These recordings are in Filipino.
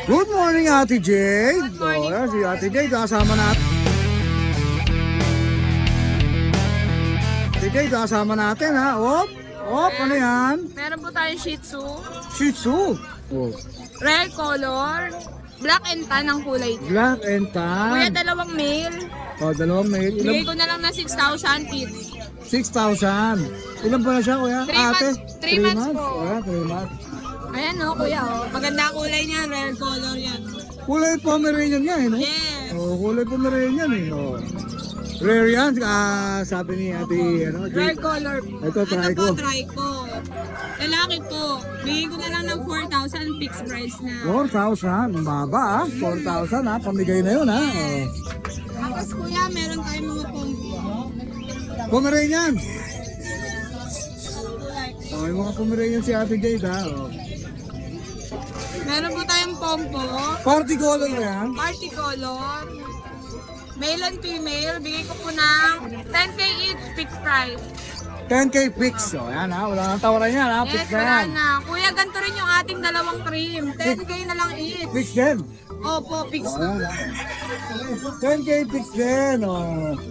Good morning, Ate Jade. Good morning Yan, si po. Ate Jade, kasama natin. Ate Jade, kasama natin ha. Ano yan? Meron po tayong Shih Tzu. Shih Tzu. Oh. Rare color. Black and tan ang kulay. Black and Kuya, tan. dalawang male. Dalawang mail. Bigay Ilan? ko na lang ng 6,000 tips. 6,000. Ilan pa na siya, kuya? 3 months. 3 months po. Kuya, 3 months. Ayan o, kuya. Maganda ang kulay niya. Rare color yan. Kulay Pomeranian yan, eh, no? Yes. Kulay Pomeranian, eh. Rare yan, sabi ni Ate, Rare color po. Ito, try po, ko. try ko. Lalaki po. Bigay ko na lang ng 4,000 fixed price na. 4,000. Baba, 4,000, pamigay na yun, Tapos kuya, meron tayong mga pompo. Pomeranian. Yung mga Pomeranian si Ate Jade, Meron po tayong pompo. Party color na yan. Party color. Male and female. Bigay ko po ng 10K each fixed price. 10K fix. Yan wala nang tawaran yan, fix Yes, na wala yan. na. Kuya, ganito rin yung ating dalawang cream. 10K na lang each. Fix din. Opo, fixed na. 10K fix din.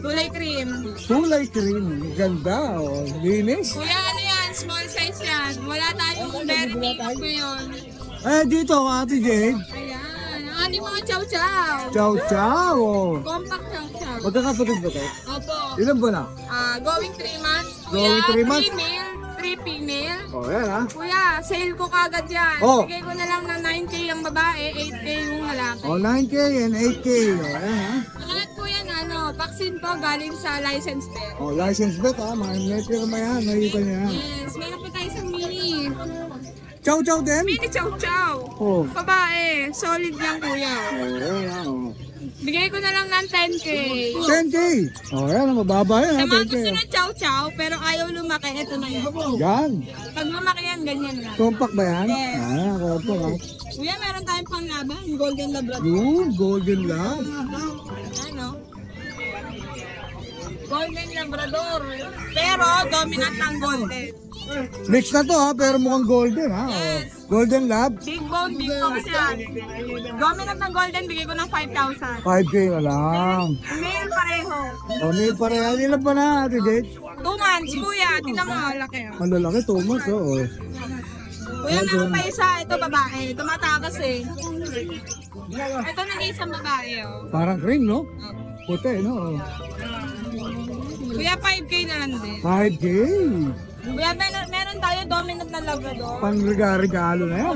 Kulay cream. Kulay cream. Ganda. Linis. Kuya, ano yan? Small size yan. Wala tayong very big up ngayon. Dito, Ate Jade. Ayan. Ang ating mga chow-chow. Chow chow. Compact chow-chow. Magkakapatid ba tayo? Opo. Ilan ba na? Going 3 months. Going Kuya, 3 months? 3 male, 3 female. Yan Kuya, sale ko kagad yan. Oh. Bigay ko na lang ng 9K ang babae, 8K yung lalaki. 9K and 8K. Yan Lahat po yan, vaccine po galing sa license vet. License bet mga network mo yan. Nakikita niya yan. Yes, meron po tayo sa mini. Chow chow din? Mini chow chow. Oh. Babae, solid yan kuya. Yan. Bigay ko na lang ng 10K. 10K. Yan, mababa yan. Sa mga 10K. gusto ng chow chow, pero ayaw lumaki, ito na yan. Yan. Pag lumaki yan, ganyan lang. Compact ba yan? Yes. Compact. Kuya, meron tayong panglaban, golden labrador. Yun, golden lang. Ano? Golden labrador. Pero dominant ng golden. Mix na to pero mukhang golden Yes. Golden lab. Big bone, big bone siya. Dominant ng golden, bigay ko ng 5,000. 5K na lang. Male pareho. May pareha. Ilan pa na, Ate Jade? 2 months, kuya. Tingnan mo, laki. Ang lalaki, Thomas. Kuya, meron pa isa. Ito babae. Tumatakas eh. Ito nag-iisang babae. Parang cream, no? Puti, no? Kuya, 5K na lang din. 5K. Kuya, meron tayo dominant na labrador. Pang-regalo na yan,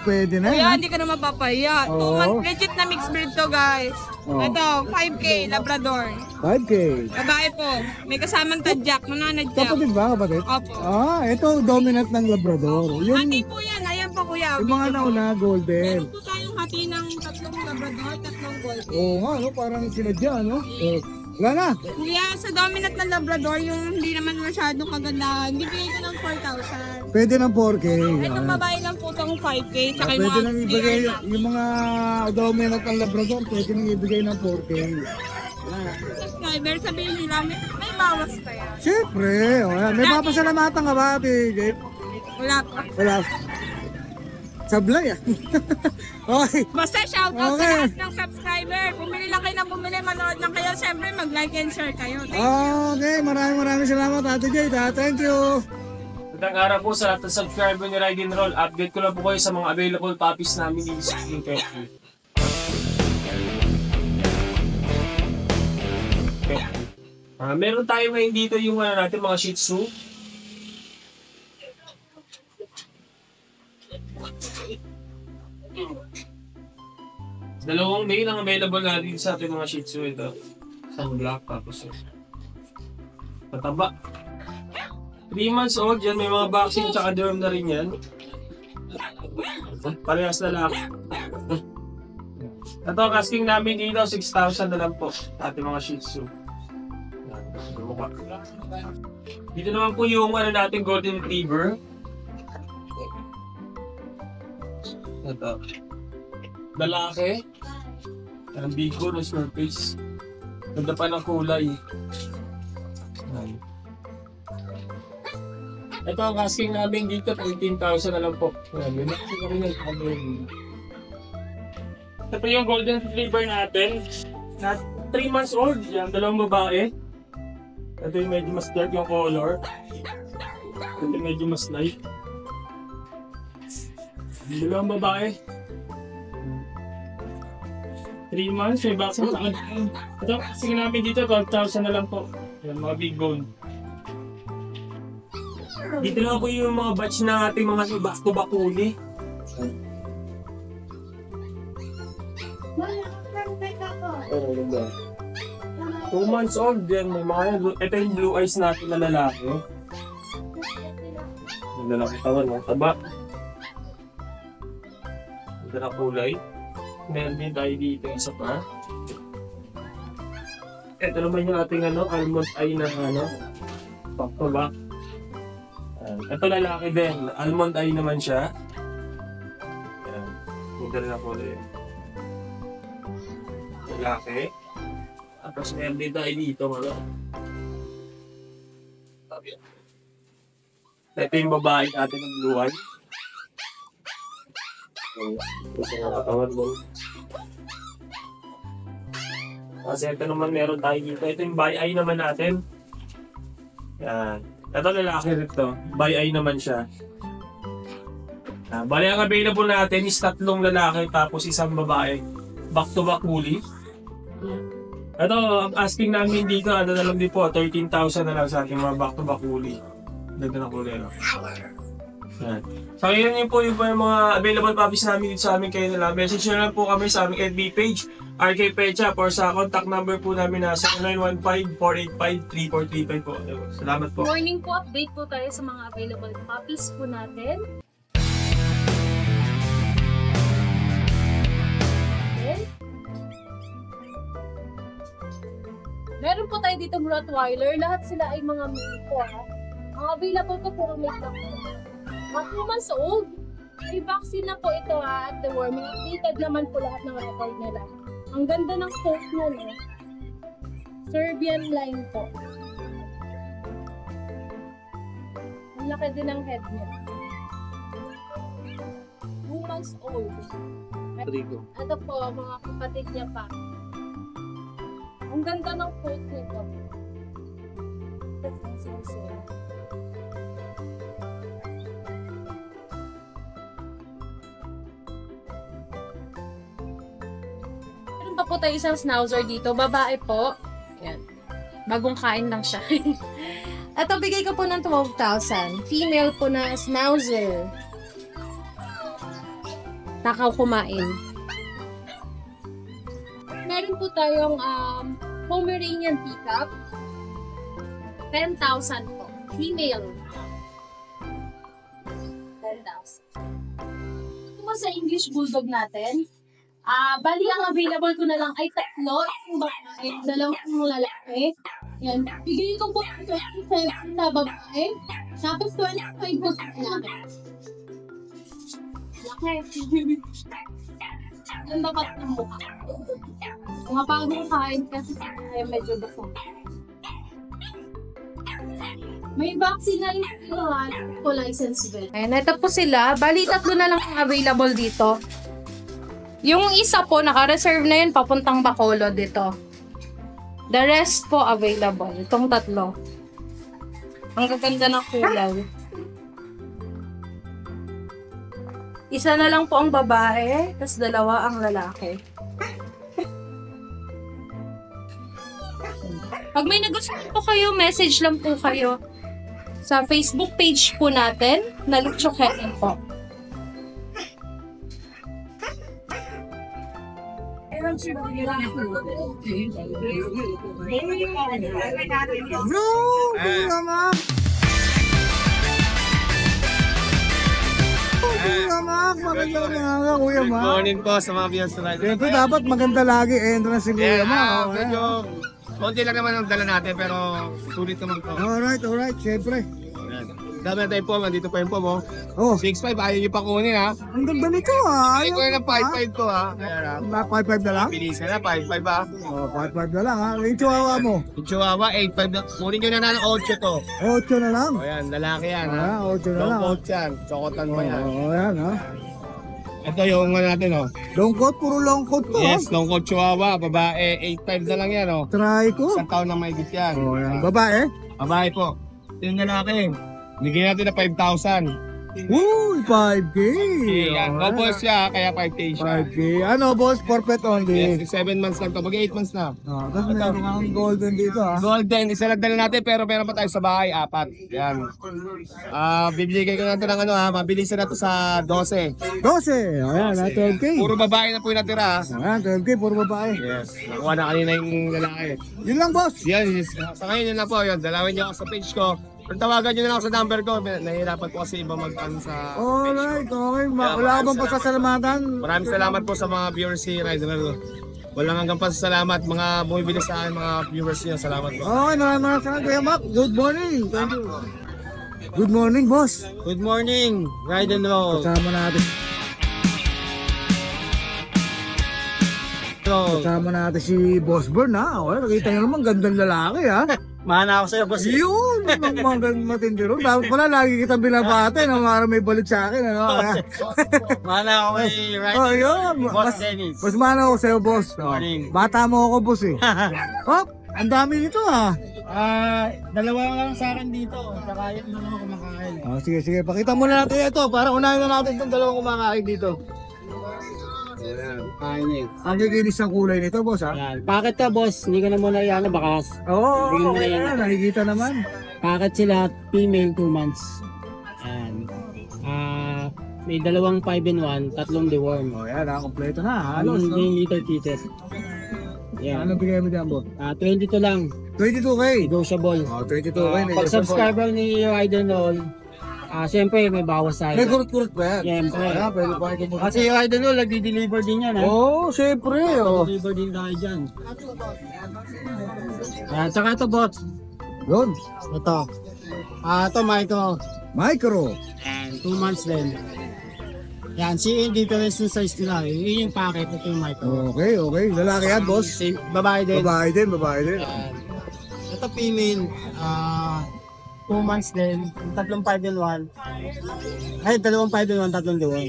Pwede na Kuya, yan. hindi ka na mapapahiya. 2 Oo. months, legit na mixed breed to, guys. Oo. Ito, 5K, labrador. 5K. Babae po. May kasamang tadyak, mananadyak. Kapatid ba, kapatid? Opo. Ito, dominant ng Labrador. Hati Yung, po yan. Ayan po, kuya. yung mga nauna, golden. Meron po tayong hati ng 3 labrador, 3 golden. Oo nga, parang sinadya, no? Wala na. Kuya, sa dominant na labrador, yung hindi naman masyadong kagandahan, bibigay ko ng 4,000. Pwede ng 4K. Itong babae lang po itong 5K, tsaka yung Pwede mga nang ibigay, yung mga dominant ng Labrador, pwede nang ibigay ng 4K. subscriber, sabihin nila, may bawas pa yan. Siyempre, may papasalamatan ka ba, Ate Jade? Wala pa. Wala. Sablay, Okay. Basta shoutout Okay. sa lahat ng subscriber. Bumili lang kayo ng bumili, manood lang kayo. Siyempre, mag-like and share kayo. Thank you. Okay, maraming salamat, Ate Jade. Thank you. Magandang araw po sa lahat ng subscriber ni Ride and Roll. Update ko lang po kayo sa mga available puppies namin dito sa King Country. Meron tayo ngayon dito yung natin mga Shih Tzu. Dalawang male ang available natin sa ating mga Shih Tzu. Ito, isang black tapos mataba. 3 months old yan, may mga vaccine tsaka derm na rin yan. Parehas lalaki. Ito, ang asking namin dito, 6,000 na lang po ating mga Shih Tzu. Dito naman po yung natin Golden Retriever. Ito. Lalaki. Ang bigo, no surface. Ganda pa ng kulay. Ito ang asking namin dito, 18,000 na lang po. Ito po yung golden retriever natin. Na 3 months old. Yan, dalawang babae. Ito yung medyo mas dark yung color. Ito yung medyo mas light. Dalawang babae. 3 months, may vaccine sa akin. Ito, sige namin dito, 12,000 na lang po. Yan, mga big bone. Dito lang po yung mga batch na ating mga back-to-back huli. 2 months old din. May mga, ito yung blue eyes natin na lalaki. Ang lalaki tawon, mga taba. Ang lalaki kulay. Meron din tayo dito isa pa. Ito naman yung ating almond eye na back to back. Ito lalaki din. Almond eye naman siya. Ayan. Hindi rin ako ulit. Lalaki. Tapos meron din tayo dito. Ito yung babae natin ng blue eye. Ito yung katawan mo. Kasi ito naman meron tayo dito. Ito yung by eye naman natin. Yan. Ito lalaki rito. By eye naman siya. Bali ang available natin is 3 lalaki tapos 1 babae. Back to back huli. Ito, ang asking namin dito, na lang din po, 13,000 na lang sa ating mga back to back huli. Ganda ng huli. Yan. So yun yun po yung mga available puppies namin dito sa amin kayo nila. Message nyo lang po kami sa aming FB page, RK Pecha, or sa contact number po namin na 0915-485-3435 po. Salamat po. Morning po, update po tayo sa mga available puppies po natin. Meron po tayo dito Rottweiler. Lahat sila ay mga male po. Ang available ko po ang male lang po. Mga 2 months old. May vaccine na po ito at the worm. Updated naman po lahat ng record nila. Ang ganda ng coat niya, no? Serbian line po. Ang laki din ng head niya. 2 months old. Ito po, mga kapatid niya pa. Ang ganda ng coat nito. That's so. Meron pa po tayo isang schnauzer dito. Babae po. Yan. Bagong kain lang siya. Ito, bigay ko po ng 12,000. Female po na schnauzer. Takaw kumain. Meron po tayong Pomeranian teacup. 10,000 po. Female. 10,000. Ito po sa English Bulldog natin. Bali ang available ko na lang ay 3. Yung babae, 2 lalaki. Yan. Bigay ko po 27 na babae. Tapos 25 po sa lalaki. Laki. Ang dapat ng mukha. Mga bagong kain kasi ay medyo basong. May vaccine na rin po license din. Ayan, ito po sila. Bali, 3 na lang ang available dito. Yung isa po, naka-reserve na yun, papuntang Bacolod dito. The rest po available. Itong 3. Ang gaganda ng kulay. Isa na lang po ang babae, tapos 2 ang lalaki. Pag may nagustuhan po kayo, message lang po kayo sa Facebook page po natin na Lucho Kennel po. Kuya Good Ma. morning po sa mga viewers na natin. Siyempre dapat maganda lagi entrance si Kuya Ma. Medyo konti lang naman ang dala natin pero sulit naman po. Alright, siyempre. Dami na tayo po, nandito pa yung po mo. Oh, 6'5", ayaw nyo pa kunin ha. ang ganda nito ha. Hindi ko na 5'5" to ha. Ayan ha. Na 5-5 na lang? Bilisan na, 5'5" ha. Oh, 5-5 na lang ha. Yung chihuahua mo? Yung Chihuahua, 8'5" na. Kunin nyo na ng 8 to. 8 na lang. O yan, lalaki yan ha. 8 na lang. Long coat yan, chokotan pa yan. Oh, yan ha. Ito yung ano natin, oh. Long coat, puro long coat to. Yes, long coat chihuahua, babae, 8'5 na lang yan, oh. Try ko. Isang taon na mahigit yan. Oh, yan. Babae? Babae po. Ito yung lalaki. Bigyan natin na 5,000. Uy, 5K. Yan. Oh, Couple siya, kaya 5K siya. 5K. Ano, boss? Forfeit only. Yes, 7 months lang to. Mag 8 months na. Oh, tapos meron kang golden dito, ha? Golden, isa lang dala natin pero meron pa tayo sa bahay, 4. Yan. Bibigay ko na ito ng ano ha, mabilisan na to sa 12. 12. Ayan, 12K. Puro babae na po yung natira ha. Ayan, 12K, puro babae. Yes, nakuha na kanina yung lalaki. Yun lang, boss. Yan, yes. Sa ngayon yun na po yun. Dalawin niyo ako sa page ko. Kung tawagan niyo na lang ako sa number ko, nahihirapan po kasi iba mag-ano sa... Alright, okay. Wala ka bang pasasalamatan? Maraming salamat po sa mga viewers si Rider. Walang hanggang pasasalamat, mga bumibili sa akin, mga viewers niyo. Salamat po. Okay, maraming salamat, Kuya Mac. Good morning. Thank you. Good morning, boss. Good morning, Ride and Roll. Kasama natin. Kasama natin si Boss Burn, ha? Okay, nakita nyo naman, gandang lalaki, ha? Mahana ako sa'yo, boss. Yun! Ang mga matindi ron. Dapat pala, lagi kita binabate, no? Para may balit sa akin, ano? Mahana ako kay Ride Oh, yun. Boss Dennis. Mas mana ako sa'yo, boss. Oh. Morning. Bata mo ako, boss, eh. Hop! Ang dami nito, ha? Dalawa lang sa akin dito. Saka yung dalawa kumakain. Oh, sige, sige. Pakita muna natin ito para unahin na natin itong dalawang kumakain dito. Kain eh. Ang giginis ng kulay nito, boss, ha? Yan. Packet ka, boss. Hindi ka na muna yan, bakas. Oo, Bigyan mo na okay yan. na. Nakikita naman. Packet sila, female, 2 months. Ayan. May dalawang 5 in 1, tatlong deworm. Oh, yan, ha? Kompleto na, Halos halos. No? yung liter ticket. Yan. Ano bigay mo dyan, boss? 22 lang, 22K. negotiable. Oh, 22K. Pag subscriber ni Ride and Roll, siyempre may bawas tayo. May kurut-kurut ba yan? Siyempre. Ah, pwede pa kayo mo. Kasi yung Ride and Roll, nagdi-deliver din yan, ha? Oo, syempre. Oh. Deliver din tayo dyan. Ayan, tsaka ito, boss. Yun. Ito. Ito, Micro. Micro. Ayan, 2 months din. Yan, CN difference yung size nila. Yun yung packet, ito yung micro. Okay, okay. Lalaki yan, boss. Same, babae din. Babae din, babae din. Yan. Ito female, 2 months din. Tatlong 5 in 1. Ay, dalawang 5 in 1, tatlong diwan.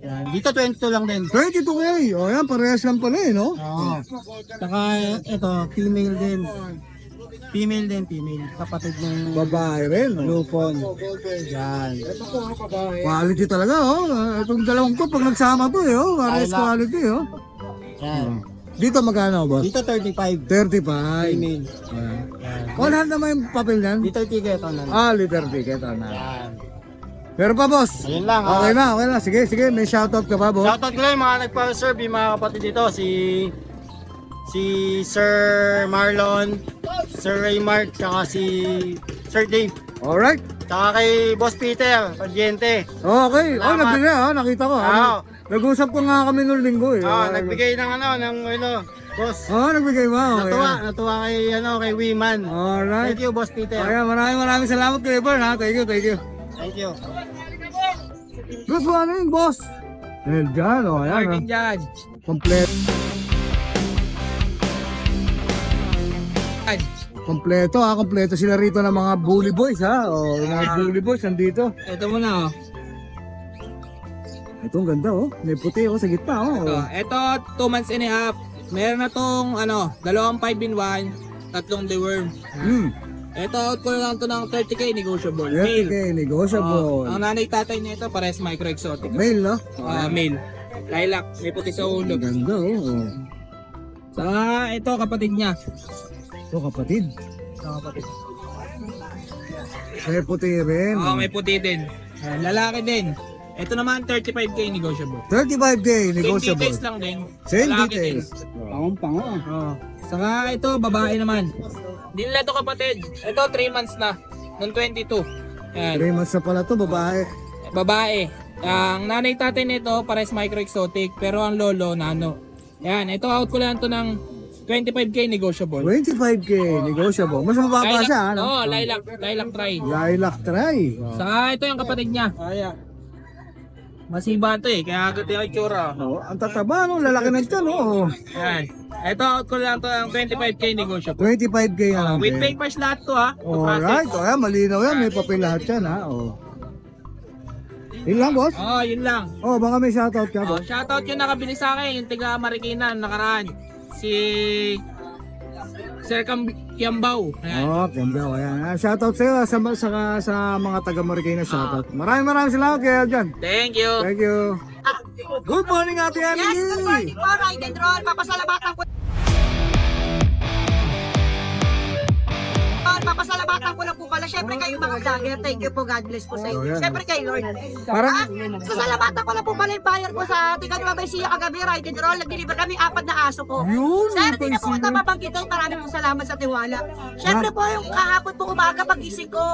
Yan. Dito 22 lang din. 22K. O yan, parehas lang pala eh, no? Oo. Saka ito, female din. Female din, female. Kapatid ng Babae rin. No? Lupon. Yan. Quality talaga, oh. Itong dalawang to, pag nagsama to, eh, oh. Parehas Ay, quality, oh. Yan. Dito magkano, boss? Dito 35. 35. Female. Ayan. Yan. 100 naman yung papel yan? Dito ticket ito na. Ah, liter ticket, ano. Yan. Pero pa, boss? Ayun lang. Okay na, okay na. Sige, sige. May shoutout ka pa, boss? Shoutout ko lang yung mga nagpa-serve, yung mga kapatid dito, si Sir Marlon, Sir Raymark, saka si Sir Dave. Alright. Saka kay Boss Peter, Padyente. Okay. Oh, Salamat. nagbigay, oh. Nakita ko. Oo. Nag-usap ko nga kami nung linggo, eh. Nagbigay ng boss. Oh, nagbigay mo. Natuwa kay Wiman. Alright. Thank you, Boss Peter. Kaya maraming salamat kay Bern, ha. Thank you, thank you. Thank you. Boss, ano yun, boss? Ayan dyan, oh. Ayan, Martin Judge. Kompleto. Kompleto, ha. Kompleto sila rito ng mga bully boys, ha. Oh, yung mga bully boys nandito. Ito muna, oh. Ito, ang ganda, oh. May puti, oh, sa gitna, oh. Ito, 2 months and a half. Meron na tong, dalawang 5 in 1, tatlong deworm. Ito, out ko lang to ng 30K negotiable. Male. Okay, negotiable. Ang nanay tatay nito, pares micro exotic. Male, no? Male. Lilac, may puti sa ulo. Ang ganda, oh. Saka ito, kapatid niya. Ito, kapatid. May puti rin. May puti din. Lalaki din. Ito naman, 35K negotiable. 35K, Same negotiable. details lang din. Same Lalaki details. Pango. Saka ito, babae naman. Di nila ito kapatid. Ito, 3 months na. Noong 22. Yan. 3 months na pala to, babae. Babae. Ang nanay tatay nito, pares micro exotic, pero ang lolo, nano. Yan, ito out ko lang to ng 25K negotiable. 25K, negotiable. Mas mababa siya, ano? Oo, lilac try. Lilac try. Saka ito yung kapatid niya. Masiba ito eh, kaya agad yung itsura. Oh, ang tataba, no? Lalaki na ito, no? Yan. Ito out ko lang to ng 25K negotiable. 25K na lang. With din. papers lahat to ha. To Alright, process. oh, yan, malinaw yan. May papel lahat yan, ha? Oh. Yun lang, boss? Oh, yun lang. Oh, baka may shoutout ka, Oh, boss. shoutout yung nakabili sa akin, yung tiga Marikina nakaraan. Si Sir Kiambao. Ayan. Oh, ganda. Ayan. Shoutout sa'yo sa mga taga Marikina. Shoutout. Maraming salamat kaya dyan. Thank you. Thank you. Good morning, Ate Emily. Yes, good morning po, Ride and Roll. Papasalamatan ko. Papasalamatan ko lang po pala. Siyempre kayo mga vlogger. Thank you po. God bless po sa inyo. Oh, yan. Siyempre kay Lord. Parang- Sasalamatan ko lang po pala yung buyer ko sa Tiga Nueva Ecija kagabi. Ride and Roll. Nag-deliver kami 4 na aso ko. Yun, Sir, hindi na po Paisino. kita mabanggitin. Maraming pong salamat sa tiwala. Siyempre po yung kahapon po umaga pagising ko.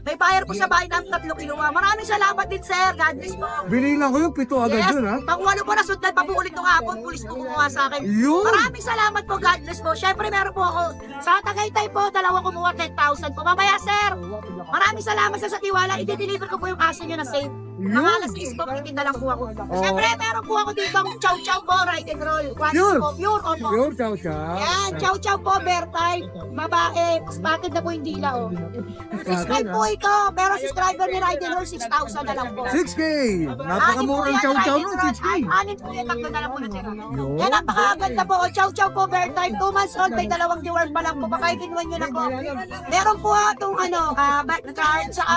May buyer po sa bahay ng 3 kiluwa. Maraming salamat din, sir. God bless po. Binilang ko yung 7 agad Yes, dun, ha? pang-walo po na sundan pa po ulit nung hapon. Pulis po kumuha sa akin. Yun. Maraming salamat po, God bless po. Siyempre meron po ako sa Tagaytay po, 2 kumuha 10,000 po. Mamaya, sir. Maraming salamat sa tiwala. I-deliver ko po yung aso nyo na safe. Mga alas 6 po, itinda lang po ako. Siyempre, meron po ako dito ang chow chow po, Ride and Roll. Pure. Po, pure on po. Pure chow chow. Yan, chow chow po, bear type. Babae, spotted na po yung dila, oh. 6.5 po ito, pero subscriber ni Ride and Roll, 6,000 na lang po. 6K. Napakamurang chow chow nun, 6K. Anin po yung tatlo na lang po na tira. Yan, napakaganda po. Chow chow po, bear type. 2 months old, may 2 deworm pa lang po. Baka ikinuan nyo na po. Meron po itong back card. Saka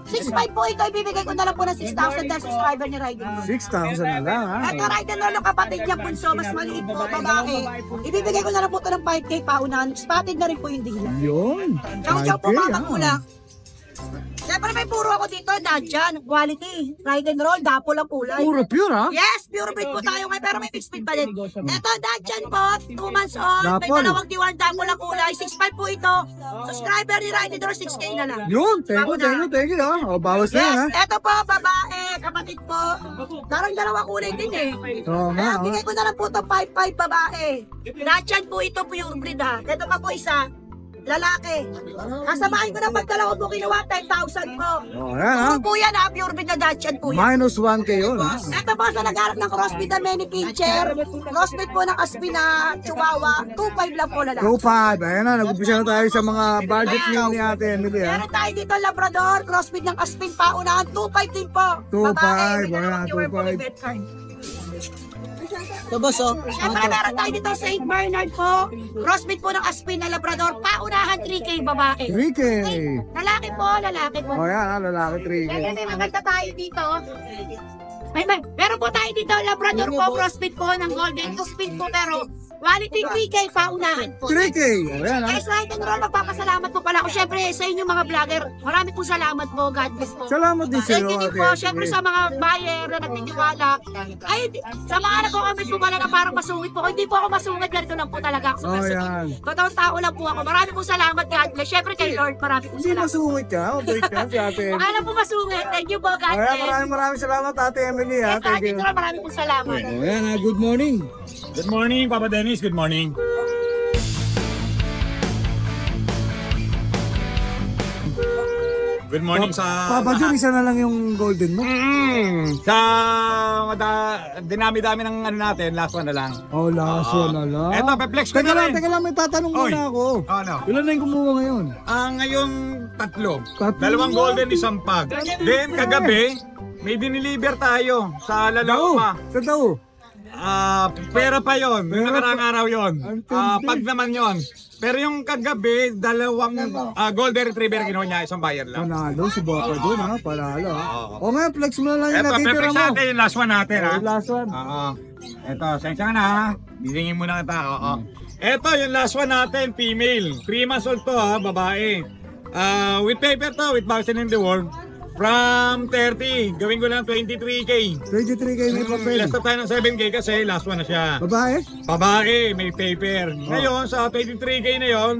6.5 po ito, ibibigay ko na lang po ng 6,000 dahil subscriber ni Ride and Roll. 6,000 na lang, ha? Ito, Ride and Roll, kapatid niya punso, mas maliit po, babae. Ibibigay ko na lang po ito ng 5K paunahan. Spotted na rin po yung dila. Yun. Chow chow po, 5K, mga ha? kulang. Siyempre may puro ako dito, Dachshund, quality, Ride and Roll, dapo lang kulay. Puro pure, ha? Yes, pure breed po tayo ngayon, pero may mixed breed pa din. Ito, Dachshund po, 2 months old, may Dapol. 2 diwan, dapo lang kulay, 6.5 po ito. Subscriber ni Ride and Roll, 6K na lang. Yun, thank you, ha? O, bawas na yan, ha? Yes, ito po, babae, kapatid po. Parang 2 kulay din eh. Oo nga, Kaya bigay ko na lang po ito, 5.5 babae. Dachshund po ito, pure breed ha. Ito pa po isa, lalaki. Kasamahin ko na pag 2 po kinuha, 10,000 po. O, yan, ha? Puro po yan ha, pure breed na Dachshund po yan. Minus 1K yun, ha? Ito po sa nagharap ng crossbreed na many picture. Crossbreed po ng Aspin na Chihuahua. 2.5 lang po lalaki. 2.5. Ayan na, nag-umpisa na tayo sa mga budget meal ni Ate Emily, ha? Meron tayo dito Labrador, crossbreed ng Aspin paunahan. 2.5 din po. 2.5, Babae, may ayan, 2 po may 2.5. bed card. Ito, boss, oh. Siyempre meron tayo dito St. Bernard po. Crossbreed po ng Aspin na Labrador. Paunahan 3K babae. 3K. Lalaki po, lalaki po. O, yan, ha? Lalaki 3K. Kaya may maganda tayo dito. Meron po tayo dito Labrador po, crossbreed po ng Golden Aspin po pero quality 3K paunahan po. 3K. O, yan, ha? Guys, Ride and Roll, magpapasalamat po pala ako. Siyempre, sa inyo mga vlogger, marami po salamat po. God bless po. Salamat din sa Thank iyo, you din Ate po, Emily. siyempre sa mga buyer na nagtitiwala. Ay, sa mga nag-comment po pala na parang masungit po. Hindi po ako masungit, ganito lang po talaga ako sa Oh, person. yan. Totoong tao lang po ako. Marami po salamat, God bless. Siyempre kay Lord, marami po Hindi salamat. masungit ka. O, break ka si Ate Emily. Akala po masungit. Thank you po, God O, yan, bless. maraming salamat, Ate Emily, ha? Yes, Thank Ride you. and Roll, marami po salamat. O, yan, ha? Good morning. Good morning, Papa Dennis. Good morning. Good morning sa... Papa John, isa na lang yung golden mo. Sa dinami-dami ng ano natin, last one na lang. Oh, last one na lang. Eto, pe-flex ko Teka na rin. lang, may tatanong Oy. muna ako. Ano? Ilan na yung kumuha ngayon? Ngayong tatlo. Tatlo. 2 golden, 1 pag. Then, kagabi, may diniliver tayo sa Laloma. Sa daw. Pera pa yon, yung Pera nakarang araw yon. Ang tindi. Pag naman yon. Pero yung kagabi, 2 golden retriever kinuha niya, isang buyer lang. Panalo si Papa John, ha? Panalo, ha? O nga, flex mo na lang yung Eto, natitira pe-flex mo. natin yung last one natin, ha? Yung last one. Oo. Eto, sensya ka na, ha? Bisingin muna kita, oo. Eto, yung last one natin, female. 3 months old to, ha? Babae. With paper to, with vaccine in the world. From 30, gawin ko lang 23K. 23K may papel. Last tayo ng 7K kasi last one na siya. Babae? Babae, may paper. Ngayon, sa 23K na yon,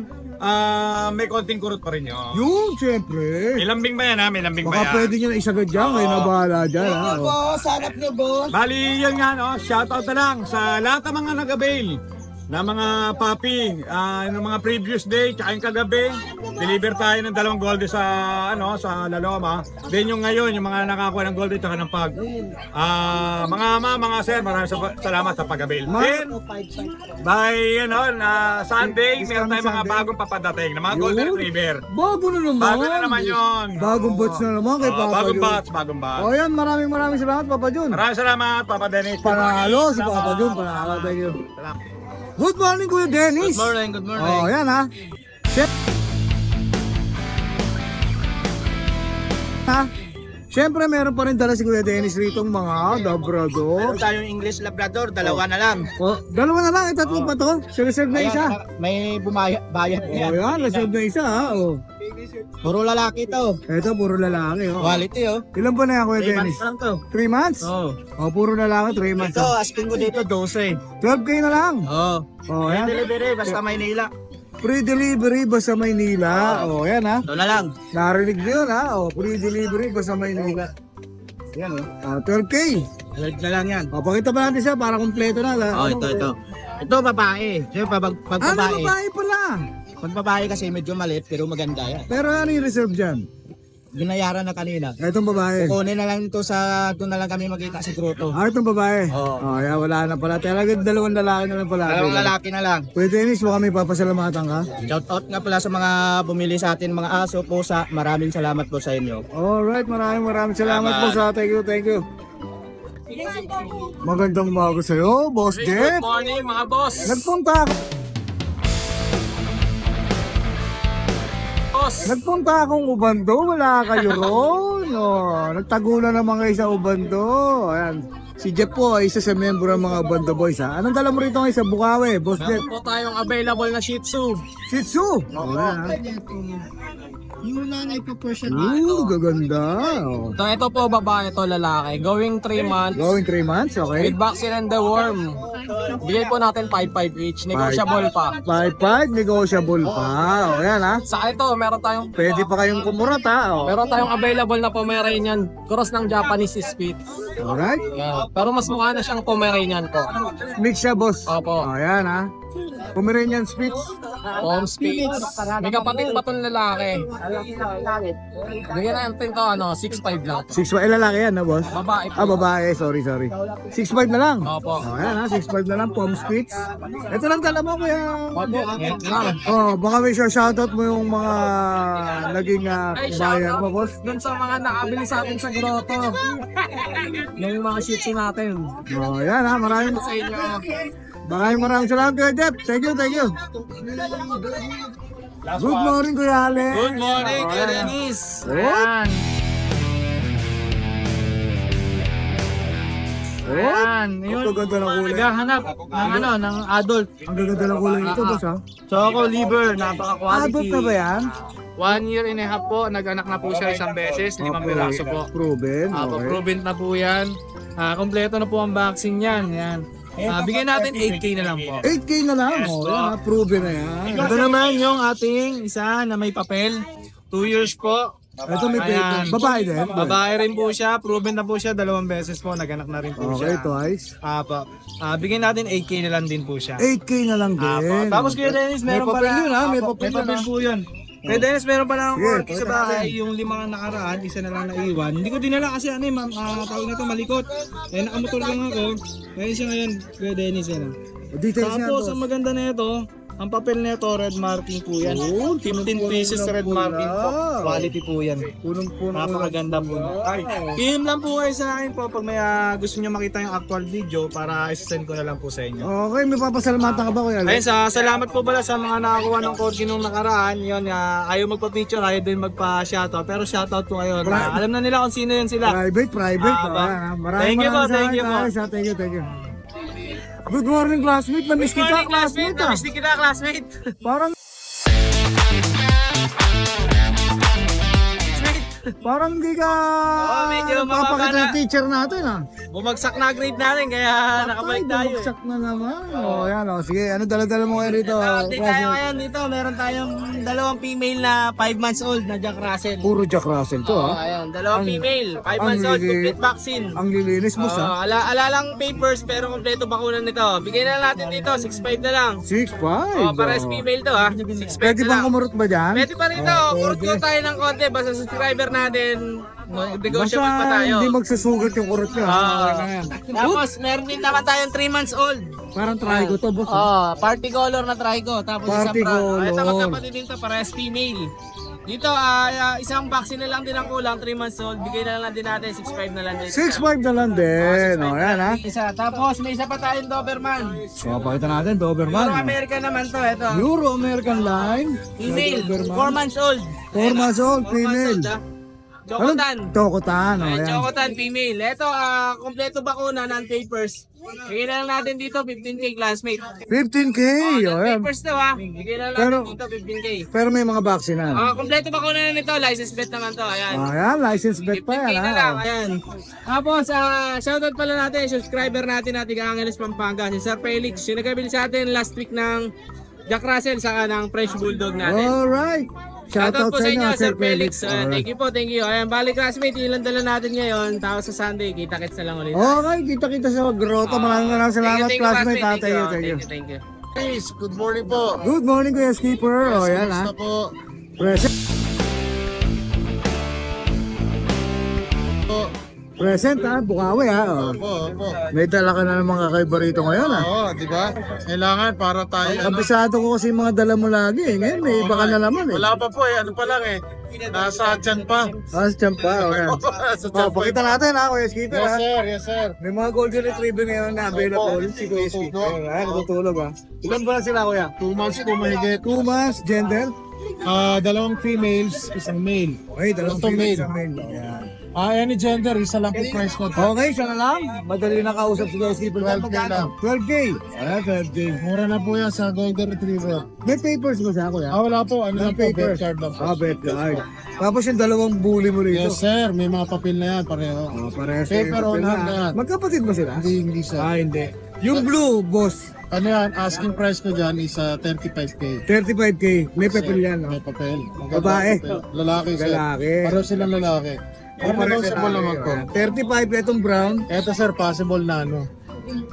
may konting kurot pa rin yun. Yung, siyempre. May lambing ba yan, ha? May lambing ba Baka yan? pwede nyo na isagad dyan. Kayo na bahala dyan, ha? O. Sanap nyo, boss. Bali, yun nga, no? Shoutout na lang sa lahat ng mga nag-avail na mga puppy, ng mga previous day, tsaka yung kagabi, deliver tayo ng 2 golden sa, sa Laloma. Then yung ngayon, yung mga nakakuha ng golden, tsaka ng pag. Mga ama, mga sir, maraming salamat sa pag-avail. Then, by, Sunday, meron tayong mga bagong papadating na mga golden retriever. Bago na naman. Bago na naman yun. Bagong batch na naman kay Papa Bagong Jun. bagong batch. O yan, maraming salamat Papa Jun. Maraming salamat, Papa Dennis. Panalo si Papa Jun, panalo. Thank you. Good morning, Kuya Dennis. Good morning. Oh, yan ha. Siyempre, meron pa rin dala si Kuya Dennis rito mga Labrador. Meron tayong English Labrador, dalawa na lang. Oh, dalawa na lang, tatlo pa to. Reserve na isa. May bayad Oh, yan. yan, reserve na isa ha. Oh. Puro lalaki to. Ito, puro lalaki. Oh. Quality oh. Ilan ba na yan, Kuya 3 Dennis? months lang to. 3 months? Oh. Oh, puro lalaki, 3 months. Ito, asking ko dito 12. 12K na lang. Oh. Oh, yan. Delivery, basta Maynila. Free delivery basta Maynila. Oh, yan ha. Ito na lang. Narinig niyo yun ha. Oh, free delivery basta Maynila. Yan oh. 12K. Alert na lang yan. Oh, pakita pa natin siya para kumpleto na. Oh, ito. Ito babae. Siyempre, pag babae. Babae pala. Pag babae kasi medyo maliit pero maganda yan. Pero ano yung reserve dyan? Binayaran na kanina. Itong babae. Kukunin na lang ito doon na lang kami magkita sa grotto. Itong babae. Oo. Oh, yan, wala na pala. Talaga 2 lalaki na lang pala. Dalawang lalaki na lang. Kuya Dennis, baka may papasalamatan ka? Shout out nga pala sa mga bumili sa atin, mga aso, pusa. Maraming salamat po sa inyo. Alright, maraming salamat po sa thank you. Magandang umaga sa'yo, Boss Jeff. Good morning mga boss. Nagpunta akong Ubando, wala kayo ron. Oh, nagtagulan naman kayo sa Ubando. Ayan. Si Jeff po ay isa sa member ng mga Ubando Boys ha. Anong dala mo rito ngayon sa Bukawi, Boss Jeff? Meron po tayong available na Shih Tzu. Shih Tzu. Yung nanay po Persian. Gaganda. Oh. Ito po babae, ito lalaki. Going 3 months. Going 3 months, okay. With vaccine and the worm. Bigay po natin 5-5 each. Negotiable pa. 5-5, negotiable pa. O yan ha. Sa ito, meron tayong Pwede pa kayong kumurat ha. O. meron tayong available na Pomeranian. Cross ng Japanese Spitz. Alright. Yeah. Pero mas mukha na siyang Pomeranian po. Mix siya, boss. Opo. O yan ha. Pomeranian Spitz. Home Spitz. May kapatid pa itong lalaki. Bigyan natin ito, 6'5 lang. 6'5, lalaki yan ha, boss? Babae po. Babae, sorry. 6'5 na lang. Opo. O yan ha, 6'5 na lang, Pom Spitz. Ito lang dala mo, kuya. Opo. Yan lang. Oh, baka may shoutout mo yung mga naging bayan mo, boss. Doon sa mga nakabili sa atin sa grotto. Yung mga Shih Tzu natin. Oh, yan ha, maraming Sa inyo. maraming salamat, kuya Jeff. Thank you. Good morning, Kuya Ale. Good morning, Kuya Dennis. Ayan. Ayan. Yun. Ang gaganda ng kulay. Naghahanap ng adult. Ang gaganda ng kulay nito, boss ha. Choco liver, napaka-quality. Adult na ba yan? 1 year and a half po, nag-anak na po siya isang beses, 5 piraso po. Proven. Okay. Proven na po yan. Kompleto na po ang vaccine yan. Yan. Bigyan natin 8K na lang po. 8K na lang. Oh, yan, proven na yan. Ito naman yung ating isa na may papel. 2 years po. Ito may Ayan. paper. Babae din. Babae rin po siya. Proven na po siya. 2 beses po. Nag-anak na rin po Okay, siya. twice. Apo. Bigyan natin 8K na lang din po siya. 8K na lang Apo. din. Tapos Kuya Dennis, May meron papel pala. yun, ha? May Apo, papel yun, ha? po yun. Kuya Dennis, meron pala akong Sige, work sa bahay. Yung 5 nakaraan, isa na lang naiwan. Hindi ko dinala kasi tawag na to malikot. Nakamotor lang ako. Ngayon siya ngayon, Kuya Dennis. Yan. Details niya, Tapos, boss. ang maganda na ito, ang papel nito, red marking po yan. 15 pieces red marking po. Quality po yan. Punong-puno. Napakaganda po. PM lang po kayo sa akin po pag may gusto nyo makita yung actual video para isasend ko na lang po sa inyo. Okay, may papasalamatan ka ba, Kuya Ale? Ayun, salamat po pala sa mga nakakuha ng corgi nung nakaraan. Yun, ayaw magpa-picture, ayaw din magpa-shoutout. Pero shoutout po kayo. Alam na nila kung sino yun sila. Private. Thank you po, thank you po. Thank you. Good morning, classmate. Namiss kita, classmate. Namiss kita, classmate. Parang hindi ka medyo mababa papakita na. ng teacher natin, ha? bumagsak na grade natin kaya nakabalik tayo. Bumagsak na naman. Oh, yan oh. Sige, ano dala-dala mo ngayon rito? Update tayo ngayon dito. Meron tayong dalawang female na 5 months old na Jack Russell. Puro Jack Russell to, Oh, ah. ayan, dalawang Ang- female, 5 ang months old, lili- complete vaccine. Ang lilinis mo sa Alalang papers pero kompleto bakunan nito. Bigyan na natin dito, 6'5 na lang. 6'5". Oh, pares female to ha. 6'5 Pwede na bang lang. kumurot ba dyan? Pwede pa rin to. Oh, Kurot pwede. ko tayo ng konti. Basta subscriber natin, negotiable pa Basta tayo. hindi magsusugat yung kurot nyo. Ah. Okay na yan. Tapos, meron din naman tayong 3 months old. Parang try ko to, boss. Party color na trigo. Tapos Party isang brown. color. Ito magkapatid din to, parehas female. Dito, isang vaccine na lang din ang kulang, 3 months old. Bigay na lang din natin, 6'5 na lang din. 6'5 na lang din. O, yan ha. Isa. Tapos, may isa pa tayong Doberman. O, pakita natin, Doberman. Euro American naman to, ito. Euro-American line. Female, Doberman. 4 months old. 4 months old, 4 months female. old, Chocotan. Chocotan, o, yan. Chocotan, female. Ito, kompleto bakuna, non-papers. Bigyan na lang natin dito, 15K classmate. 15K, o, yan. Non-papers to ha. Bigyan na lang Pero- natin dito, 15K. Pero may mga vaccine na. Kompleto bakuna na nito, license bet naman to. Ayan. Ayan, license bet pa 15K yan, na lang, ha. ayan. Tapos, shoutout pala natin, subscriber natin at Angeles Pampanga, si Sir Felix. Yung nagabili sa atin last week ng Jack Russell, saka ng French Bulldog natin. Alright. Shoutout po sa inyo, Sir Felix. Felix. Thank you po, thank you. Ayan, balik classmate, ilan dala natin ngayon. Tapos sa Sunday, kita-kits na lang ulit. Okay, kita-kita sa grotto. Maraming salamat, classmate. Ha. Thank you, thank you. Thank you. Guys, good morning po. Good morning, Kuya Skipper. O, yan ha. Kumusta po? Present. Present ha, Bukawi ha. O. Opo. May dala ka na ng mga kakaiba rito ngayon ha. Oo, di ba? Kailangan para tayo. Kabisado ko kasi yung mga dala mo lagi eh. Ngayon may iba ka na naman eh. Wala pa po eh. Ano pa lang eh. Nasa dyan pa. Dyan pa. Okay. Sa dyan O, pakita natin ha, Kuya Skipper Yes ha. sir, yes sir. May mga golden retriever ngayon na available. Si Kuya Skipper. Ayan, natutulog ha. Ilan ba na sila Kuya? 2 months po mahigit. 2 months, gender. Dalawang females, isang male. Okay, dalawang Ito female, male. isang male. Ayan. Any gender, isa lang po price ko. Okay, siya na lang. Madali na kausap si Kuya Skipper. 12K lang. 12K. Ayan, 12K. Mura na po yan sa golden retriever. May papers ba siya Kuya? Wala po. Ano lang po, papers. bet card lang po. Bet card. Tapos yung dalawang bully mo rito. Yes sir, may mga papel na yan pareho. Parehas Paper kayo, on papel hand na yan. Magkapatid ba sila? Hindi sir. Hindi. Yung blue, boss, Ano yan, asking price ko dyan is 35K. 35K. May papel yan. May No? papel. Babae? Lalaki sir. Lalaki. Pareho silang lalaki. Ano Parehas negotiable lalaki. naman ko. 35 itong brown. Eto sir, possible na ano.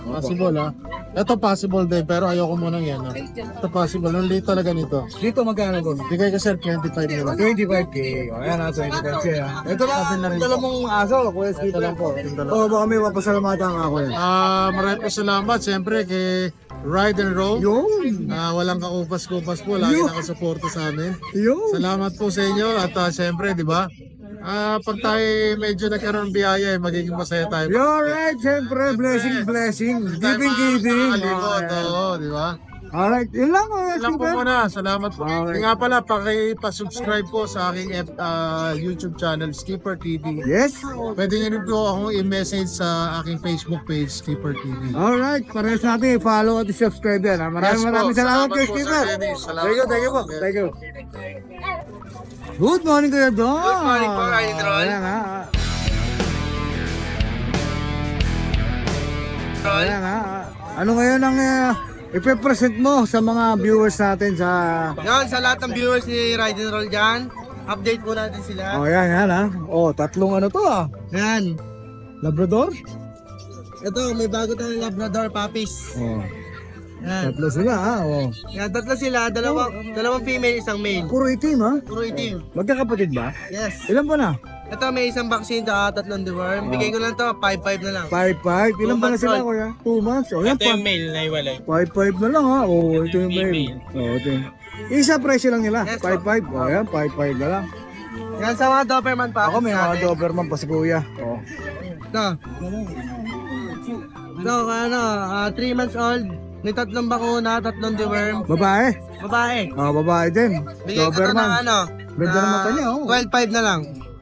Possible ha. Ito possible din, pero ayoko muna yan ha. Ito possible, ang late talaga nito. Dito magkano doon? Bigay ko sir, 25 na lang. 25K. O yan ha, 25K ha. Ito lang, dala mong aso, Kuya Ito Skipper. lang po, yung dalawa. O baka may mapasalamatan ka Kuya. Maraming po salamat siyempre kay Ride and Roll. Yun. Walang kaupas-kupas po, lagi nakasuporta sa amin. Yun. Salamat po sa inyo at siyempre, di ba? Pag tayo medyo nagkaroon ng biyaya, magiging masaya tayo. You're right, siyempre. Blessing, blessing. Giving, giving. Kalimot, oo, di ba? Alright, yun lang Kuya Lang po Skipper. muna, salamat po. Nga pala, pakipasubscribe po sa aking YouTube channel, Skipper TV. Yes. Pwede nyo rin po akong i-message sa aking Facebook page, Skipper TV. Alright, parehas natin i-follow at i-subscribe yan. Ha? Maraming Yes po. maraming salamat Salamat kay po, Skipper. Sir Dennis. Salamat Thank you, po. thank you po. Thank you. Good morning Kuya Don. Good morning po, Ryan Roll. Ayan ha. Ayan ha. Ano ngayon ang ipe-present mo sa mga viewers natin sa... Yan, sa lahat ng viewers ni Ride and Roll dyan, update po natin sila. Oh, yan ha. Oh, tatlong ano to ah. Yan. Labrador? Ito, may bago tayong Labrador puppies. Oh, Yan. tatlo sila ha. Oh. Yan, tatlo sila, dalawang female, isang male. Puro itim ha. Puro itim. Magkakapatid ba? Yes. Ilan ba na? Ito, may isang vaccine, tatlong deworm. Bigay ko lang to, 5-5 na lang. 5-5. Ilan ba na months sila old. kuya? 2 months. Oh, yan, male na iwalay. 5-5 na lang ha. Oh, ito yung mail. Oh, ito yung... Isa presyo lang nila. Yes, 5-5. Oh, yan. 5-5 na lang. Yan sa mga Doberman puppies Ako may mga natin. Doberman pa si kuya. Oh. Ito. Ito, 3 months old. May tatlong bakuna, tatlong deworm. Babae. Babae. Oh, babae din. Bigay ko to ng Doberman. ano. Ganda ng mata niya, oh. 12-5 na lang.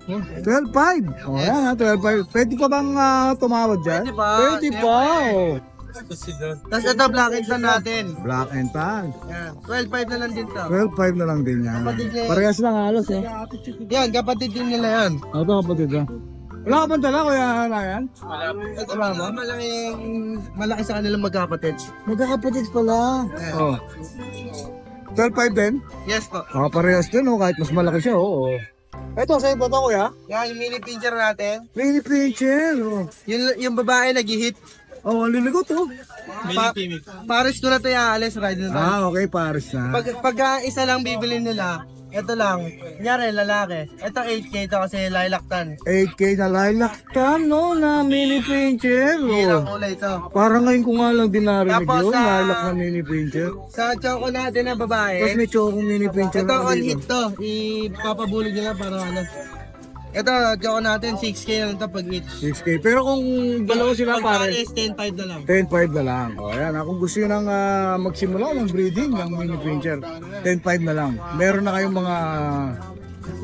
12-5. Oh, yan ha. 12-5. Pwede pa bang tumawad dyan? Pwede pa. Pwede pa. Oh. Tapos ito, black and tan natin. Black and tan. Yan. 12-5 na lang din to. 12-5 na lang din yan. Kapatid niya. Parehas lang halos eh. Yan, kapatid din nila yan. Ito kapatid ha. Wala ka bang dala, Kuya Ryan? Wala ba? Malaki sa kanilang magkapatid. Magkakapatid pala. Oh. 12.5 din? Yes po. Parehas din, oh, kahit mas malaki siya, oo. Ito, sa'yo ba ito, Kuya? Yan, yung mini pincher natin. Mini pincher, oh. Yung babae nag-hit. Oh, ang liligot, oh. Paris ko na ito i-aalis, ride na tayo. Okay, Paris na. Pag isa lang bibili nila, ito lang. Kunyari, lalaki. Ito 8K ito kasi lilac tan. 8K na lilac tan, no, na mini pincher, Hirang oh. kulay ito. Parang ngayon ko nga lang din narinig Tapos, yun, lilac na mini pincher. Sa choco natin na babae, Tapos may chokong mini pincher ito na on dito. hit to. Ipapabulog nila para ano. Ito, choco natin, 6K na lang ito pag hit. 6K. Pero kung dalawa sila pare, Pag-alis, 10.5 na lang. 10.5 na lang. O yan, kung gusto nyo nang magsimula ng breeding ng mini pincher, 10.5 na lang. Meron na kayong mga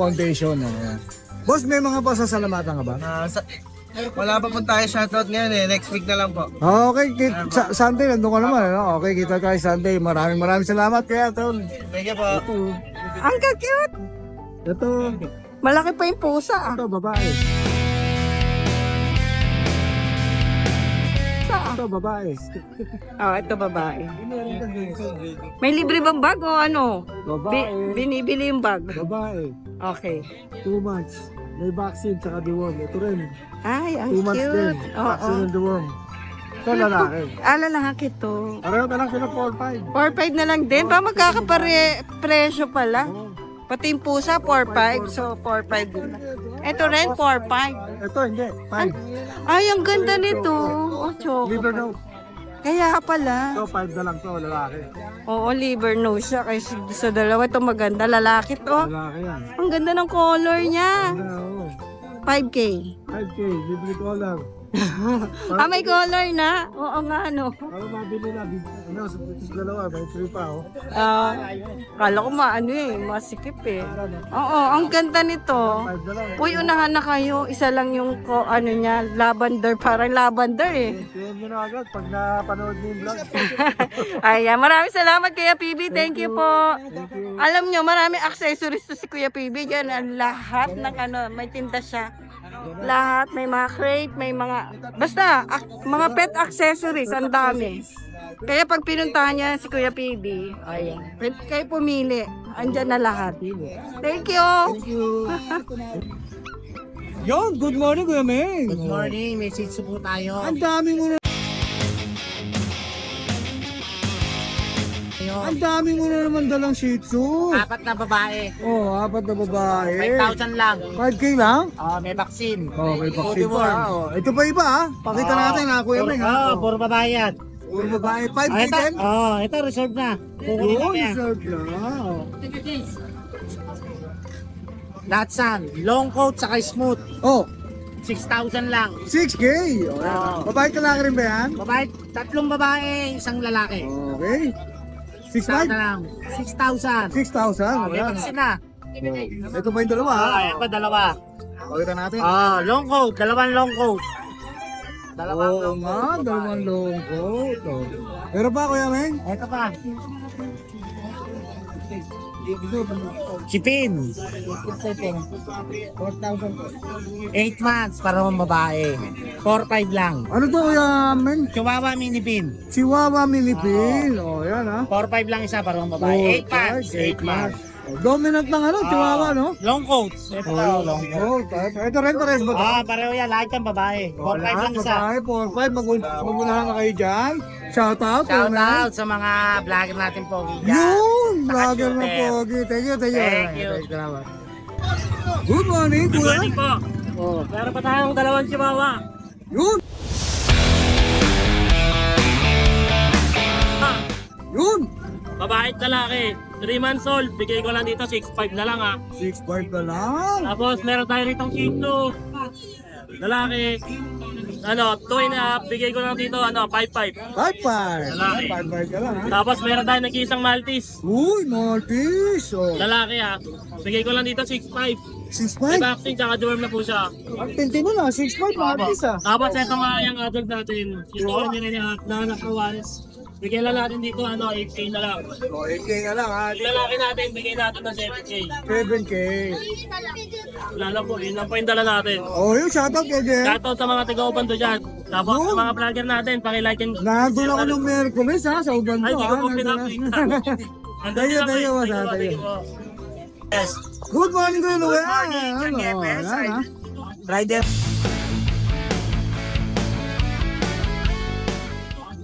foundation. Yan. Boss, may mga pasasalamatan ka ba? Wala pa po tayo shoutout ngayon eh. Next week na lang po. Okay, Sunday, nandun ka naman. Ano? Okay, kita tayo Sunday. Maraming salamat kaya, Tol. Thank you po. Ang cute! Ito, Malaki pa yung pusa. ito, babae. Ito, babae. Ito babae. May libre bang bag o ano? Babae. Binibili yung bag. Babae. Okay. 2 months. May vaccine, tsaka deworm. Ito rin. Ay, ang 2 months din. cute. Vaccine and deworm. Ito, lalaki. Lalaki to. Pareho na lang sila 4-5. 4-5 na lang din. Ba magkakapare-presyo pala? Pati yung pusa, 4-5. So, 4-5 din. Ito rin, 4-5. Ito, hindi. 5. Ay, ang ganda nito. Oh, choco. Liver nose. Kaya pala. Ito, 5 na lang to, lalaki. Oo, liver nose siya. Kasi sa dalawa ito maganda. Lalaki to. Lalaki yan. Ang ganda ng color niya. Oo. 5K. 5K, libre color. May color na? Oo nga, ano. Para mabili na, ano, sa dalawa, may 3 pa, oh. Kala ko masikip eh. Oo, ang ganda nito. 5 na lang. Uy, unahan na kayo. Isa lang yung ano niya, lavender. Parang lavender eh. PM nyo na agad pag napanood nyo yung vlog. Ayan, maraming salamat Kuya PB. Thank you po. Alam nyo, maraming accessories to si Kuya PB. Yan, ang lahat ng ano, may tinta siya. Lahat, may mga crate, may mga, basta, mga pet accessories, ang dami. Kaya pag pinuntahan niya si Kuya PB, ayan, pwede kayo pumili. Andyan na lahat. Thank you. Yon, good morning, Kuya Meng. Good morning, may shih tzu po tayo. Ang dami mo na. Ang dami mo na naman dalang Shih Tzu. 4 na babae, Oh, 4 na babae. 5,000 lang. 5K lang? May vaccine. Oh, may vaccine pa. Oh. Ito pa iba, ha? Pakita natin, ha, Kuya Meng, ha? puro babae yan. Puro babae. 5K din? Ito reserve na. Oo, reserve na. Oh. Datsun, long coat saka smooth. Oh, 6,000 lang. 6K. Oh, yan. Babae ka rin ba yan? Babae, 3 babae, 1 lalaki. Okay. 6'5"? lang. 6,000. 6,000. May Yan. vaccine na. Ito pa yung dalawa, ha? Ayan pa, dalawa. Pakita natin. Long coat, 2 long coat. Oo nga, dalawang long coat. Oh. Pero pa, Kuya Meng? Ito pa. Chipin. 8 months para mga babae. 4-5 lang. Ano to, Kuya Meng? Chihuahua mini pin. Chihuahua Milipil. Oh, yan, ha? 4-5 lang isa para mga babae. 8 months. 8 months. Oh, dominant ng ano, Chihuahua, no? Long coats. Ito long coat. Ito rin, pares ba ito? Pareho yan. Lahat yan babae. 4-5 lang isa. 4-5. Magunahan na kayo dyan. Shout out. Shout out sa mga vlogger natin po. Yun! Vlogger na shooter. pogi. Thank you. Thank you. Good morning, Good Kuya. morning po. Oh, Meron pa tayong 2 chihuahua. yun! Yun! Babae at lalaki. 3 months old. Bigay ko lang dito 6'5" na lang ha. 6'5 na lang. Tapos meron tayo ritong Shih Tzu. Lalaki. 2.5. Bigay ko lang dito 5'5". 5'5. Lalaki. 5'5 ka lang, ha? Tapos meron tayo nag-iisang Maltese. Uy, Maltese. Oh. Lalaki ha. Bigay ko lang dito 6'5". May 6'5. vaccine tsaka dorm na po siya. Ang tinti mo na, 6'5 Maltese, ah. Tapos ito nga yung adult natin. Ito ko nyo rin yung nanak na once. Bigyan lang natin dito, 8K na lang. O, 8K na lang ha. Yung lalaki natin, bigyan natin ng 7K. 7K. Wala lang po, yun lang po yung dala natin. O, yung shoutout kay Jen. Shoutout sa mga taga-Ubando dyan. Tapos sa mga vlogger natin, pakilike and... Nandun ako nung Merkulis ha, sa Ubando. Ay, di ko po Nandun pinapakita. na. Tayo, Yes. Good morning, Kuya Noel. morning, John Ano, Yepes. yan, ha?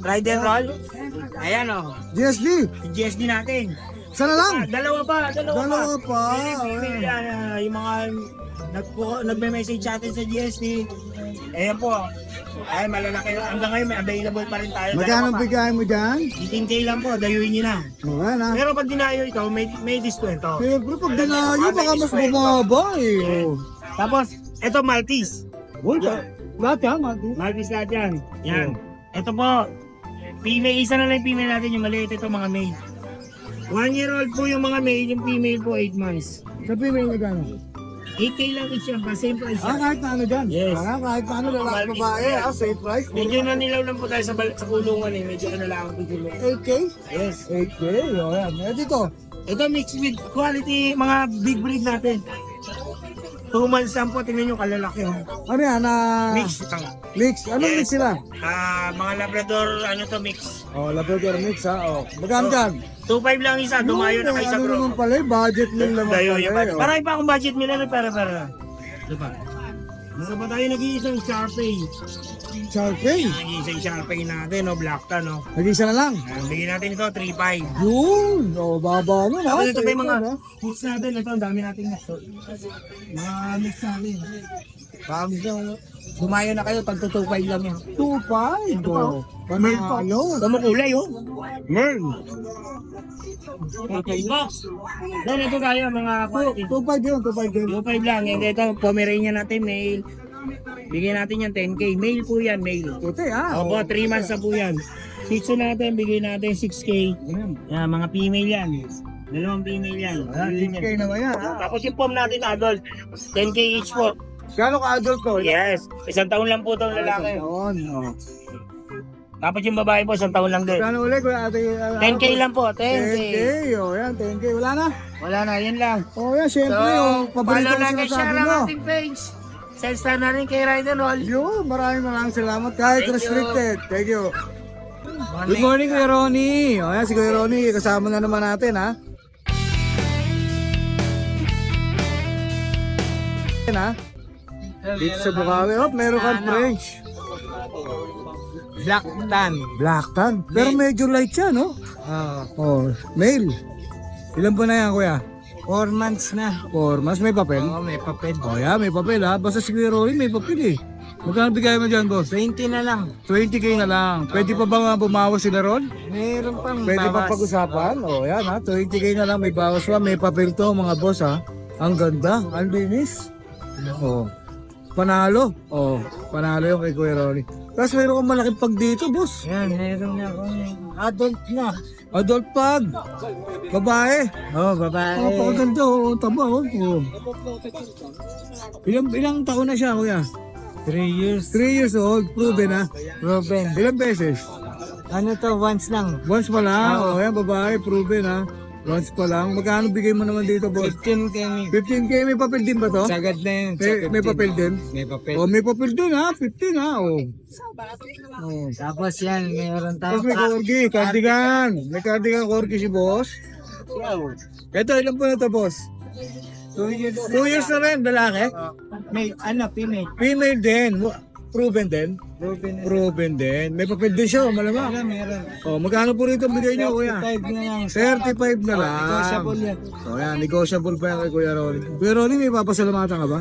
Ride and roll. Ayan o. GSD. GSD natin. Sana lang. Dalawa pa. Dalawa pa. Yan, yung mga nagme-message sa atin sa GSD. Ayan po. Ay, malalaki. Hanggang ngayon, may available pa rin tayo. Magkano Dalawa pa. bigay mo dyan? 18K lang po, dayuin nyo na. O, yan ha. Pero pag dinayo ito, may diskwento. Siyempre, pag dinayo, baka mas bumaba eh. O. Tapos, ito Maltese. Uy, lahat yan, mati. Maltese lahat yan. Yan. Ito po, female, isa na lang yung female natin, yung maliit ito mga male. 1 year old po yung mga male, yung female po 8 months. Sabi mo yung magkano? 8K lang each yan, pa same price yan. Kahit na ano dyan. Yes. Kahit na ano, lalaki babae, same price. Medyo nanilaw lang po tayo sa kulungan eh, medyo ano lang po dito. 8K? Yes. 8K, o yan. Eh, dito. Ito mixed with quality, mga big breed natin. 2 months lang po, tingnan nyo kalalaki. Ano yan? Mix lang. Mix. Anong mix sila? Mga Labrador, ano to mix. Oh, Labrador mix ha. Oh. Magkano dyan? 2.5 lang isa, dumayo na kayo sa Ano bro. naman pala, budget meal naman Dayo pala. yung eh, oh. Marami pa akong budget nila, para. Diba? Masa pa tayo nag-iisang Sharpay. Sharpay. Nag-iisang Sharpay natin, no? Black tan, no? Nag-isa na lang. Bigyan natin ito, 3.5. Yun. Oh, baba mo na. Tapos ito pa yung mga mix natin, ito, ang dami natin na. Mga mix natin. Parang dumayo na kayo, pag 2.5 lang yan. 2.5. Oh. Panalo. Ito mo kulay, oh. Merl. Okay, box. Then ito tayo, mga 2.5 yun, 2.5 yun. 2.5 lang. And ito, Pomeranian natin, male. Bigyan natin yan 10K. Male po yan, male. Puti ha. Opo, 3 months na po yan. Shih Tzu natin, bigyan natin 6K. Yan, mga female yan. Dalawang female yan. 6K naman yan ha. Tapos yung pom natin, adult. 10K each po. Gano'ng ka-adult to? Yes. 1 taon lang po itong lalaki. Yun. Oh. Tapos yung babae po, 1 taon lang din. Gano'ng ulit? 10K lang po, 10K. 10K. Oh, yan, 10K. Wala na. Wala na, yan lang. Oh, yan, syempre. yung paborito follow ko lang and sinasabi share ang mo. ating page. Sell na rin kay Ride and Roll. Yun, maraming salamat. Kahit Thank you. restricted. Thank you. Good morning, Kuya Ronnie. O yan, si Kuya Ronnie, kasama na naman natin, ha? Yan, ha? Dito sa Bukawi. Oh, meron kang French. Black tan. Black tan. Pero medyo light siya, no? Oh, male. Ilan ba na yan, Kuya? 4 months na. 4 months, may papel? Oo, may papel. Oh, yeah, may papel, ha? Basta si Kuya Ronnie, may papel, eh. Magkano bigay mo dyan, boss? 20 na lang. 20K na lang. Pwede pa ba bumawas sila ron? Meron pang Pwede pa bawas. pag-usapan? O yan ha, 20K na lang, may bawas pa, may papel to mga boss ha. Ang ganda, ang linis. O, panalo. O, panalo yung kay Kuya Ronnie. Tapos mayroon kang malaking pag dito, boss. Yan, meron na akong adult na. Adult pag. Babae. Oh, babae. Oh, pakaganda, o, taba o. Ilang taon na siya, Kuya? 3 years. 3 years old, proven ha. Proven. Ilang beses? Ano to, once lang. Once pa lang. O, yan, babae, proven ha. Once pa lang. Magkano bigay mo naman dito, boss? 15 kami. 15K, may papel din ba to? Sagad na yun. May papel din? May papel. Oh, may papel din ha, 15 ha. Oh. Tapos yan, meron Tapos tayo. may corgi, cardigan. May cardigan corgi si boss. Ito, ilan po na to, boss? 2 years. 2 years na rin, lalaki. May, female. Female din. Proven din. Proven. Proven din. May papel din siya, malamang. Meron. Oh, magkano po rito bigay niyo, kuya? 5 na lang. 35 na lang. Negotiable yan. Oh, yan, negotiable pa yan kay Kuya Ronnie. Kuya Ronnie, may papasalamatan ka ba?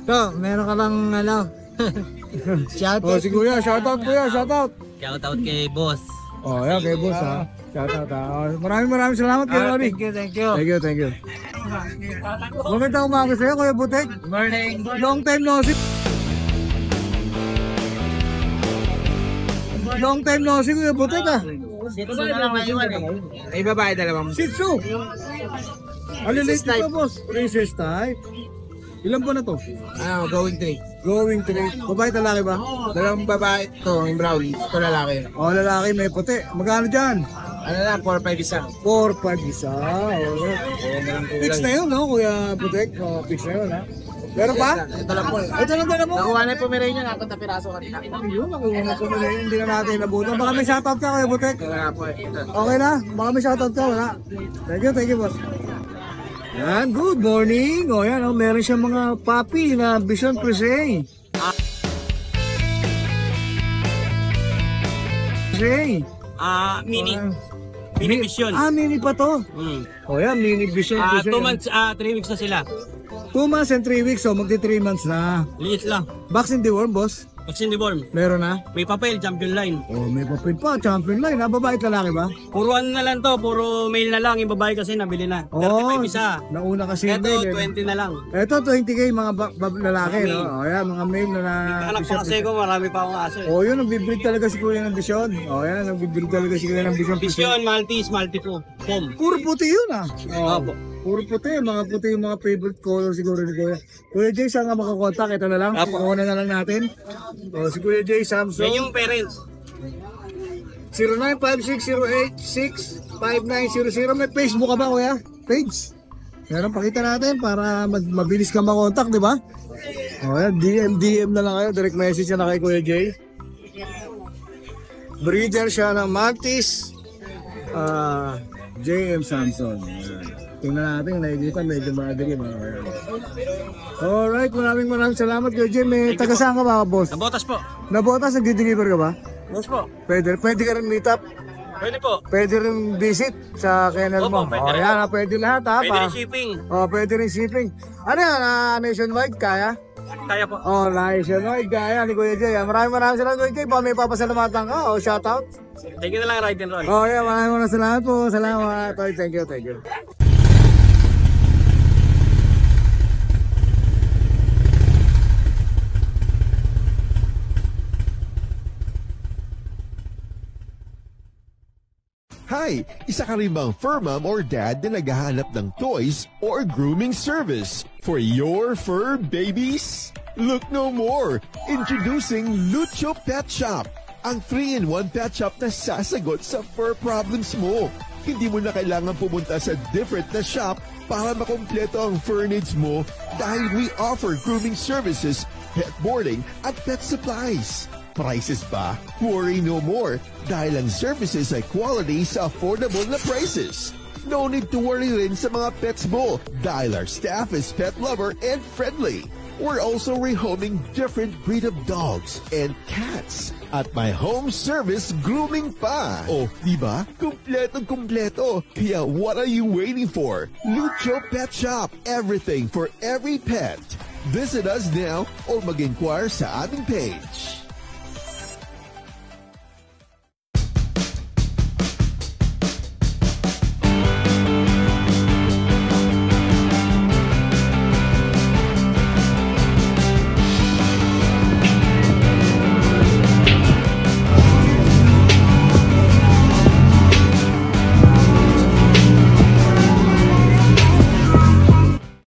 To, meron ka lang, shout Oh, si Kuya, shoutout Kuya, shoutout. Shoutout kay boss. Oh, yan, kay boss ha. Shoutout ha. Oh, maraming salamat kay Ronnie. Thank you, thank you. Thank you. Magandang umaga sa'yo, Kuya Butek. Morning. Long time no see. Long time no see, Kuya Butek ah. Ay, babae dalawang. Shih Tzu. Alilit ito, boss. Princess type. Ilan po na to? Going 3. Going trade. Babae lalaki ba? Dalawang babae ito, yung brown. Ito lalaki. O, lalaki may puti. Magkano dyan? Ano lang, 4-5 isa. 4-5 isa. Okay. Fix na yun, no, Kuya Putek? O, fix na yun, ha? Meron pa? Ito lang po. Ito lang dala mo. Nakuha na yung Pomeranian, 4 na piraso kanina. Yun, nakuha na sa mali. Hindi na natin nabuto. Baka may shoutout ka, Kuya Putek. Kaya po eh. Okay na? Baka may shoutout ka, wala? Thank you, boss. Yan, good morning. O yan, oh, meron siyang mga puppy na Vision Prese. Prese. Mini. Oh, Mini Vision. Mini pa to. O yan, Mini Vision Prese. 2 months, 3 weeks na sila. 2 months and 3 weeks, so magti 3 months na. Liit lang. Vaccine deworm, boss? Vaccine deworm. Meron na? May papel, champion line. Oh, may papel pa, champion line. Babae at lalaki ba? Puro ano na lang to, puro male na lang. Yung babae kasi nabili na. 35 isa. Nauna kasi Ito, male, eh. 20 na lang. Ito, 20k mga lalaki, no? O yan, mga male na Anak pa kasi ko, marami pa akong aso eh. O yun, nagbibreed talaga si Kuya ng Vision. O yan, nagbibreed talaga si Kuya ng Vision. Vision, Maltese, Maltipo, Pom. Puro puti yun, ah. Opo. Puro puti, mga puti yung mga favorite color siguro ni Kuya. Kuya Jay, saan ka makakontak? Ito na lang, kukuha na lang natin. O, si Kuya Jay, Samsung. Yan yung parents. 0956-086-5900. May Facebook ka ba, Kuya? Page. Meron, pakita natin para mabilis ka makontak, di ba? O yan, DM na lang kayo. Direct message na kay Kuya Jay. Breeder siya ng Maltese. JM Samson. Ayan. Tingnan natin, nakikita medyo madali mga kaya. Alright, maraming salamat Kuya Jay. May taga-saan ka ba, boss? Nabotas po. Nabotas, nag-deliver ka ba? Boss po. Pwede ka rin meet up. Pwede po. Pwede rin visit sa kennel mo. Opo, pwede rin. Yan, pwede lahat ha. Pwede rin shipping. Pwede rin shipping. Ano yan, nationwide, kaya? Kaya po. Nationwide, kaya ni Kuya Jay. Maraming salamat Kuya Jay. May papasalamatan ka, shoutout. Thank you na lang, Ride and Roll. Yeah, maraming salamat po. Salamat. Thank you. Hi! Isa ka rin bang fur mom or dad na naghahanap ng toys or grooming service for your fur babies? Look no more! Introducing Lucho Pet Shop, ang 3-in-1 pet shop na sasagot sa fur problems mo. Hindi mo na kailangan pumunta sa different na shop para makompleto ang fur needs mo dahil we offer grooming services, pet boarding at pet supplies. Prices ba? Worry no more dahil ang services ay quality sa affordable na prices. No need to worry rin sa mga pets mo dahil our staff is pet lover and friendly. We're also rehoming different breed of dogs and cats at my home service grooming pa. Oh, diba? Kumpletong-kumpleto. Kaya what are you waiting for? Lucho Pet Shop. Everything for every pet. Visit us now or mag-inquire sa aming page.